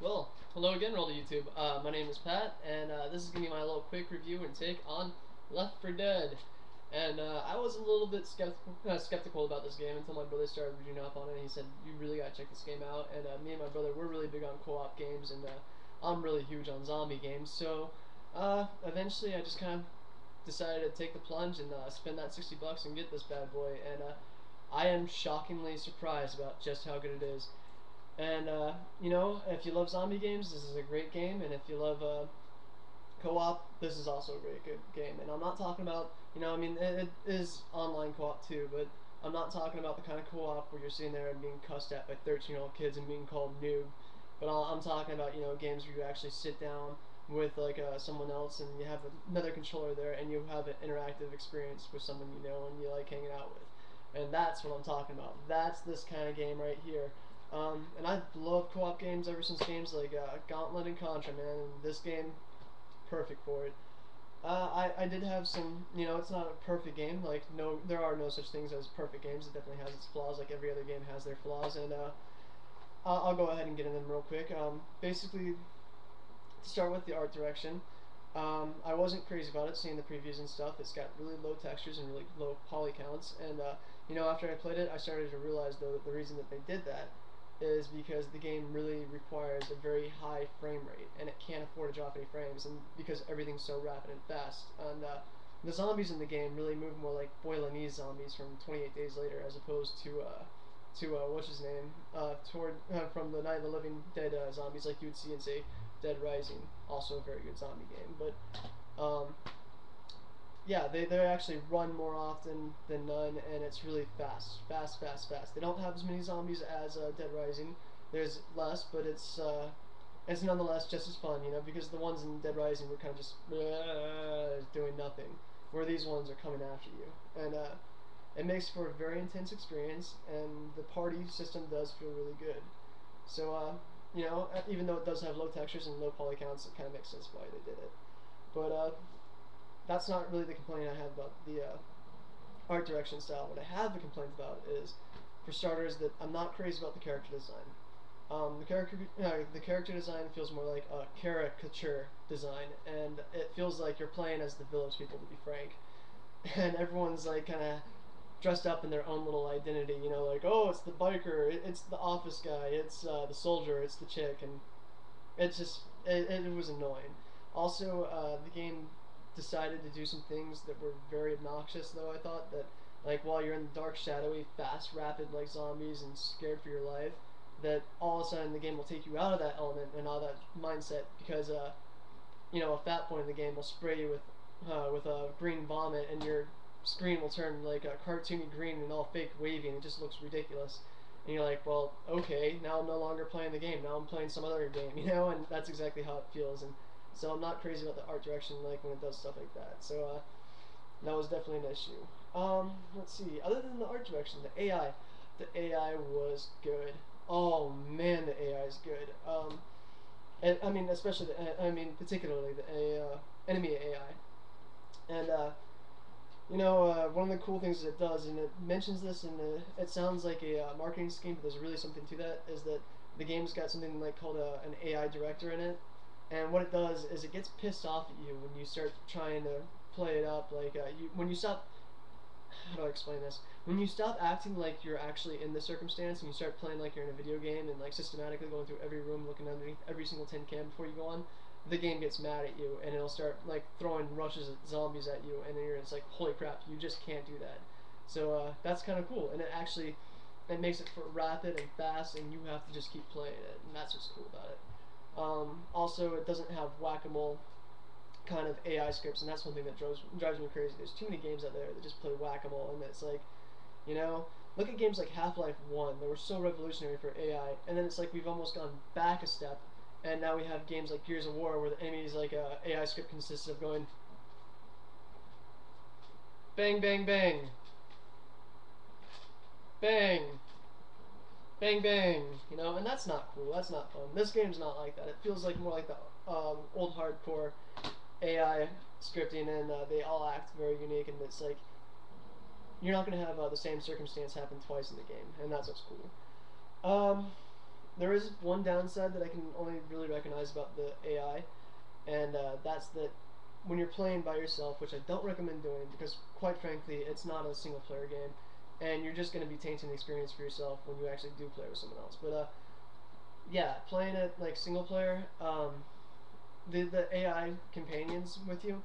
Well, hello again, Roll to YouTube. My name is Pat, and this is going to be my little quick review and take on Left 4 Dead. And I was a little bit skeptical about this game until my brother started reading up on it, and he said, you really got to check this game out. And me and my brother, we're really big on co-op games, and I'm really huge on zombie games. So eventually I just kind of decided to take the plunge and spend that 60 bucks and get this bad boy. And I am shockingly surprised about just how good it is. And if you love zombie games, this is a great game. And if you love co-op, this is also a great good game. And I'm not talking about, it is online co-op too, but I'm not talking about the kind of co-op where you're sitting there and being cussed at by 13-year-old kids and being called noob. But I'm talking about games where you actually sit down with like someone else and you have another controller there and you have an interactive experience with someone you know and you like hanging out with. And that's what I'm talking about. That's this kind of game right here. And I love co-op games ever since games like Gauntlet and Contra, man. And this game, perfect for it. I did have some, it's not a perfect game. Like no, there are no such things as perfect games. It definitely has its flaws. Like every other game has their flaws, and I'll go ahead and get into them real quick. Basically, to start with the art direction, I wasn't crazy about it. Seeing the previews and stuff, it's got really low textures and really low poly counts. And after I played it, I started to realize though that the reason that they did that is because the game really requires a very high frame rate, and it can't afford to drop any frames, and because everything's so rapid and fast. And the zombies in the game really move more like Boilanese zombies from 28 Days Later, as opposed to what's his name, toward from the Night of the Living Dead zombies like you would see in say Dead Rising, also a very good zombie game. But yeah, they actually run more often than none, and it's really fast, fast, fast, fast. They don't have as many zombies as Dead Rising. There's less, but it's nonetheless just as fun, because the ones in Dead Rising were kind of just doing nothing, where these ones are coming after you, and it makes for a very intense experience, and the party system does feel really good. So even though it does have low textures and low poly counts, it kind of makes sense why they did it. But that's not really the complaint I have about the art direction style. What I have the complaint about is, for starters, that I'm not crazy about the character design. The character design feels more like a caricature design, and it feels like you're playing as the village people, to be frank. And everyone's like kind of dressed up in their own little identity. Like, oh, it's the biker, it's the office guy, it's the soldier, it's the chick, and it was annoying. Also, the game decided to do some things that were very obnoxious. Though I thought that, like, while you're in the dark, shadowy, fast, rapid like zombies and scared for your life, that all of a sudden the game will take you out of that element and out of that mindset because a fat point in the game will spray you with a green vomit and your screen will turn like a cartoony green and all fake wavy and it just looks ridiculous. And you're like, well, okay, now I'm no longer playing the game. Now I'm playing some other game, and that's exactly how it feels. And so I'm not crazy about the art direction like when it does stuff like that. So that was definitely an issue. Let's see. Other than the art direction, the AI was good. Oh man, the AI is good. And I mean, especially particularly the enemy AI. And one of the cool things that it does, and it mentions this, and it sounds like a marketing scheme, but there's really something to that, is that the game's got something like called an AI director in it, and what it does is it gets pissed off at you when you start trying to play it up, like when you stop. How do I explain this? When you stop acting like you're actually in the circumstance and you start playing like you're in a video game and like systematically going through every room, looking underneath every single tin can before you go on, the game gets mad at you and it'll start like throwing rushes of zombies at you, and then it's like, holy crap, you just can't do that. So that's kind of cool, and it makes it for rapid and fast, and you have to just keep playing it, and that's what's cool about it. Also, it doesn't have whack-a-mole kind of AI scripts, and that's one thing that drives me crazy. There's too many games out there that just play whack-a-mole, and it's like, you know, look at games like Half-Life 1. They were so revolutionary for AI, and then it's like we've almost gone back a step, and now we have games like Gears of War where the enemies like AI script consists of going bang, bang, bang, bang, bang, bang, and that's not cool. That's not fun. This game's not like that. It feels like more like the old hardcore AI scripting, and they all act very unique, and it's like you're not going to have the same circumstance happen twice in the game, and that's what's cool. There is one downside that I can only really recognize about the AI, and that's that when you're playing by yourself, which I don't recommend doing because, quite frankly, it's not a single player game, and you're just going to be tainting the experience for yourself when you actually do play with someone else. But yeah, playing it like single player, the AI companions with you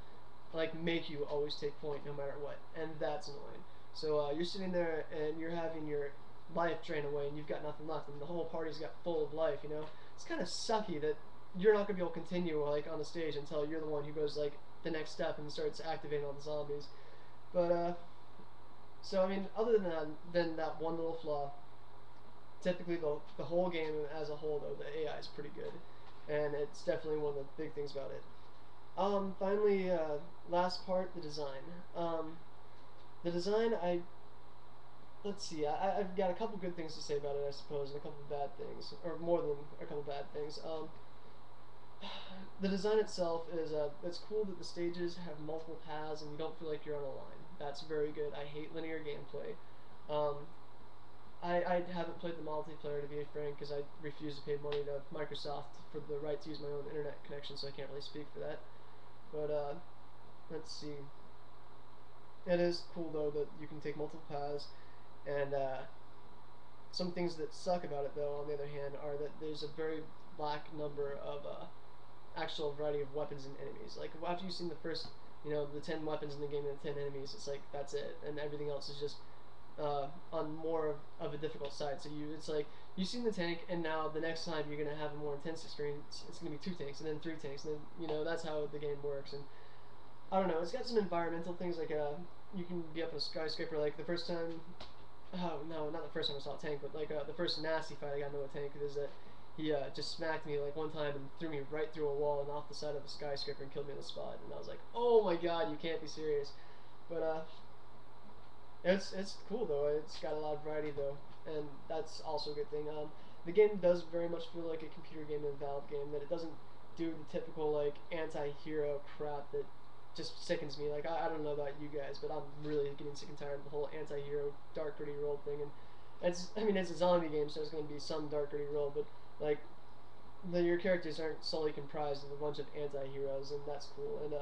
like make you always take point no matter what, and that's annoying. So you're sitting there and you're having your life drain away, and you've got nothing left, and the whole party's got full of life. You know, it's kind of sucky that you're not gonna be able to continue like on the stage until you're the one who goes like the next step and starts activating all the zombies. But so I mean, other than that one little flaw, typically the whole game as a whole though the AI is pretty good, and it's definitely one of the big things about it. Finally, last part, the design. The design, let's see, I've got a couple good things to say about it, I suppose, and a couple bad things, or more than a couple bad things. The design itself is, it's cool that the stages have multiple paths and you don't feel like you're on a line. That's very good. I hate linear gameplay. Um, I haven't played the multiplayer to be frank because I refuse to pay money to Microsoft for the right to use my own internet connection, so I can't really speak for that. But let's see. It is cool though that you can take multiple paths, and some things that suck about it though, on the other hand, are that there's a very lack number of actual variety of weapons and enemies. Like after you've seen the first, the 10 weapons in the game and the 10 enemies, it's like that's it, and everything else is just on more of a difficult side. So it's like you've seen the tank, and now the next time you're gonna have a more intense experience. It's gonna be 2 tanks, and then 3 tanks, and then that's how the game works. And I don't know. It's got some environmental things like you can be up in a skyscraper. Like the first time, oh no, not the first time I saw a tank, but like the first nasty fight I got into a tank is that he just smacked me like one time and threw me right through a wall and off the side of a skyscraper and killed me on the spot. And I was like, oh my god, you can't be serious. But it's cool though. It's got a lot of variety though, and that's also a good thing. The game does very much feel like a computer game and a Valve game. That it doesn't do the typical like anti-hero crap that just sickens me. Like I don't know about you guys, but I'm really getting sick and tired of the whole anti-hero dark gritty world thing. And it's a zombie game, so it's going to be some dark gritty world, but like your characters aren't solely comprised of a bunch of anti-heroes, and that's cool. And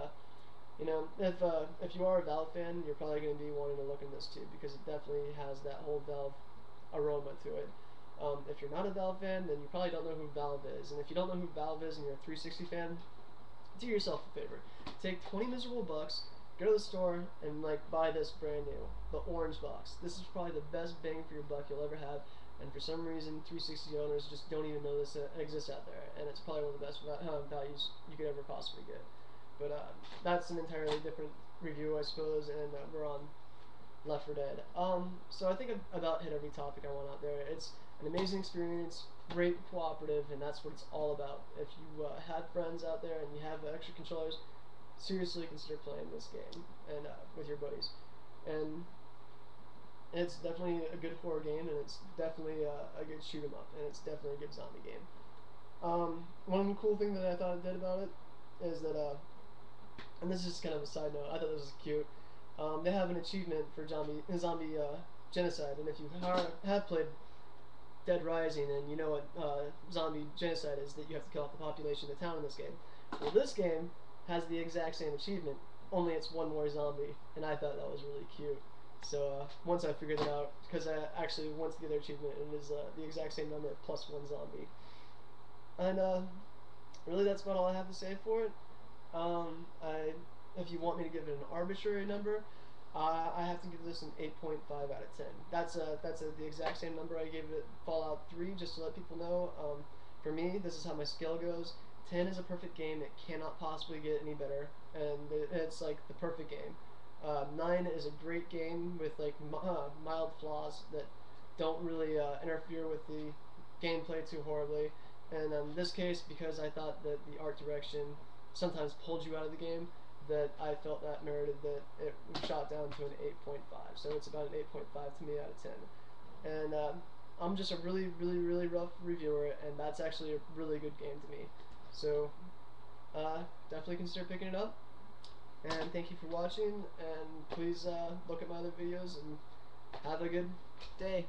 if you are a Valve fan, you're probably going to be wanting to look into this too because it definitely has that whole Valve aroma to it. If you're not a Valve fan, then you probably don't know who Valve is, and if you don't know who Valve is and you're a 360 fan, do yourself a favor. Take 20 miserable bucks, go to the store, and like buy this brand new, the orange box. This is probably the best bang for your buck you'll ever have. And for some reason, 360 owners just don't even know this exists out there, and it's probably one of the best values you could ever possibly get. But that's an entirely different review, I suppose, and we're on Left 4 Dead. So I think I've about hit every topic I want out there. It's an amazing experience, great cooperative, and that's what it's all about. If you have friends out there and you have extra controllers, seriously consider playing this game and with your buddies. And it's definitely a good horror game, and it's definitely a good shoot 'em up, and it's definitely a good zombie game. One cool thing that I thought it did about it is that and this is just kind of a side note. I thought this was cute. They have an achievement for zombie genocide, and if you have played Dead Rising and you know what zombie genocide is, that you have to kill off the population of the town in this game. Well, this game has the exact same achievement, only it's one more zombie, and I thought that was really cute. So once I figured it out, because I actually went to the other achievement, and it is the exact same number plus one zombie. And really, that's about all I have to say for it. If you want me to give it an arbitrary number, I have to give this an 8.5 out of 10. That's the exact same number I gave it Fallout 3, just to let people know. For me, this is how my scale goes. 10 is a perfect game. It cannot possibly get any better, and it's like the perfect game. 9 is a great game with like mild flaws that don't really interfere with the gameplay too horribly. And in this case, because I thought that the art direction sometimes pulled you out of the game, that I felt that merited that it shot down to an 8.5. So it's about an 8.5 to me out of 10. And I'm just a really, really, really rough reviewer, and that's actually a really good game to me. So definitely consider picking it up. And thank you for watching, and please look at my other videos, and have a good day.